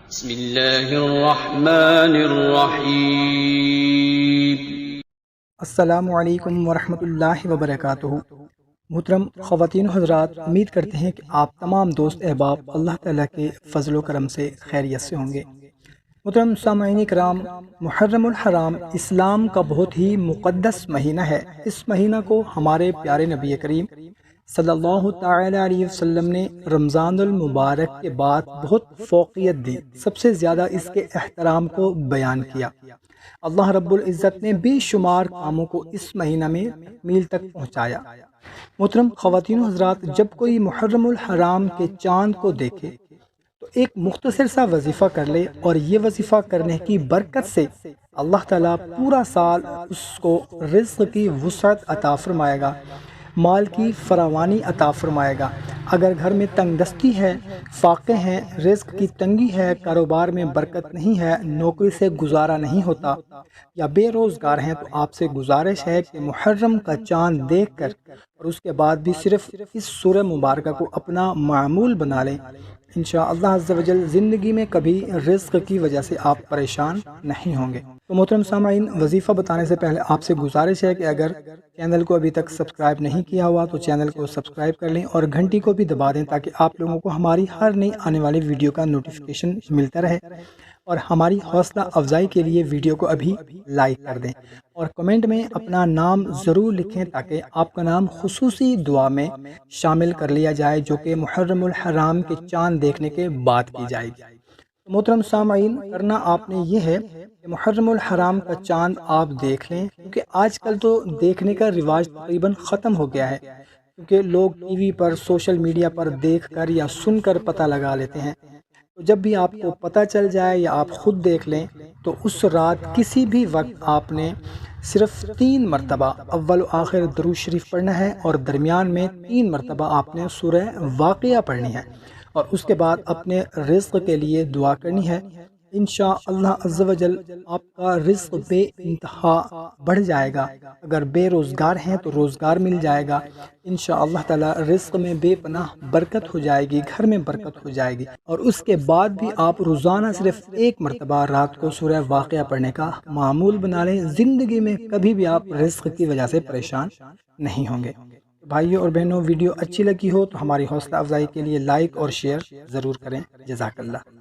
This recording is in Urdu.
بسم اللہ الرحمن الرحیم۔ السلام علیکم ورحمۃ اللہ وبرکاتہ۔ محترم خواتین و حضرات، امید کرتے ہیں کہ آپ تمام دوست احباب اللہ تعالیٰ کے فضل و کرم سے خیریت سے ہوں گے۔ محترم سامعین کرام، محرم الحرام اسلام کا بہت ہی مقدس مہینہ ہے۔ اس مہینہ کو ہمارے پیارے نبی کریم صلی اللہ تعالی علیہ وسلم نے رمضان المبارک کے بعد بہت فوقیت دی، سب سے زیادہ اس کے احترام کو بیان کیا۔ اللہ رب العزت نے بے شمار کاموں کو اس مہینہ میں میل تک پہنچایا۔ محترم خواتین و حضرات، جب کوئی محرم الحرام کے چاند کو دیکھے تو ایک مختصر سا وظیفہ کر لے، اور یہ وظیفہ کرنے کی برکت سے اللہ تعالیٰ پورا سال اس کو رزق کی وسعت عطا فرمائے گا، مال کی فراوانی عطا فرمائے گا۔ اگر گھر میں تنگ دستی ہے، فاقے ہیں، رزق کی تنگی ہے، کاروبار میں برکت نہیں ہے، نوکری سے گزارا نہیں ہوتا، یا بے روزگار ہیں، تو آپ سے گزارش ہے کہ محرم کا چاند دیکھ کر اور اس کے بعد بھی صرف اس سورہ مبارکہ کو اپنا معمول بنا لیں۔ انشاءاللہ عز و جل زندگی میں کبھی رزق کی وجہ سے آپ پریشان نہیں ہوں گے۔ تو محترم سامعین، وظیفہ بتانے سے پہلے آپ سے گزارش ہے کہ اگر چینل کو ابھی تک سبسکرائب نہیں کیا ہوا تو چینل کو سبسکرائب کر لیں اور گھنٹی کو بھی دبا دیں، تاکہ آپ لوگوں کو ہماری ہر نئی آنے والی ویڈیو کا نوٹیفیکیشن ملتا رہے۔ اور ہماری حوصلہ افزائی کے لیے ویڈیو کو ابھی لائک کر دیں، اور کمنٹ میں اپنا نام ضرور لکھیں تاکہ آپ کا نام خصوصی دعا میں شامل کر لیا جائے، جو کہ محرم الحرام کے چاند دیکھنے کے بعد کی جائے گی۔ محترم سامعین، کرنا آپ نے یہ ہے کہ محرم الحرام کا چاند آپ دیکھ لیں، کیونکہ آج کل تو دیکھنے کا رواج تقریباً ختم ہو گیا ہے، کیونکہ لوگ ٹی وی پر، سوشل میڈیا پر دیکھ کر یا سن کر پتہ لگا لیتے ہیں۔ تو جب بھی آپ کو پتہ چل جائے یا آپ خود دیکھ لیں، تو اس رات کسی بھی وقت آپ نے صرف 3 مرتبہ اول و آخر درود شریف پڑھنا ہے، اور درمیان میں 3 مرتبہ آپ نے سورہ واقعہ پڑھنی ہے، اور اس کے بعد اپنے رزق کے لیے دعا کرنی ہے۔ انشاءاللہ عز و جل آپ کا رزق بے انتہا بڑھ جائے گا۔ اگر بے روزگار ہیں تو روزگار مل جائے گا۔ انشاءاللہ تعالی رزق میں بے پناہ برکت ہو جائے گی، گھر میں برکت ہو جائے گی۔ اور اس کے بعد بھی آپ روزانہ صرف 1 مرتبہ رات کو سورہ واقعہ پڑھنے کا معمول بنا لیں۔ زندگی میں کبھی بھی آپ رزق کی وجہ سے پریشان نہیں ہوں گے۔ بھائیوں اور بہنوں، ویڈیو اچھی لگی ہو تو ہماری حوصلہ افزائی کے لیے لائک اور شیئر ضرور کریں۔ جزاک اللہ۔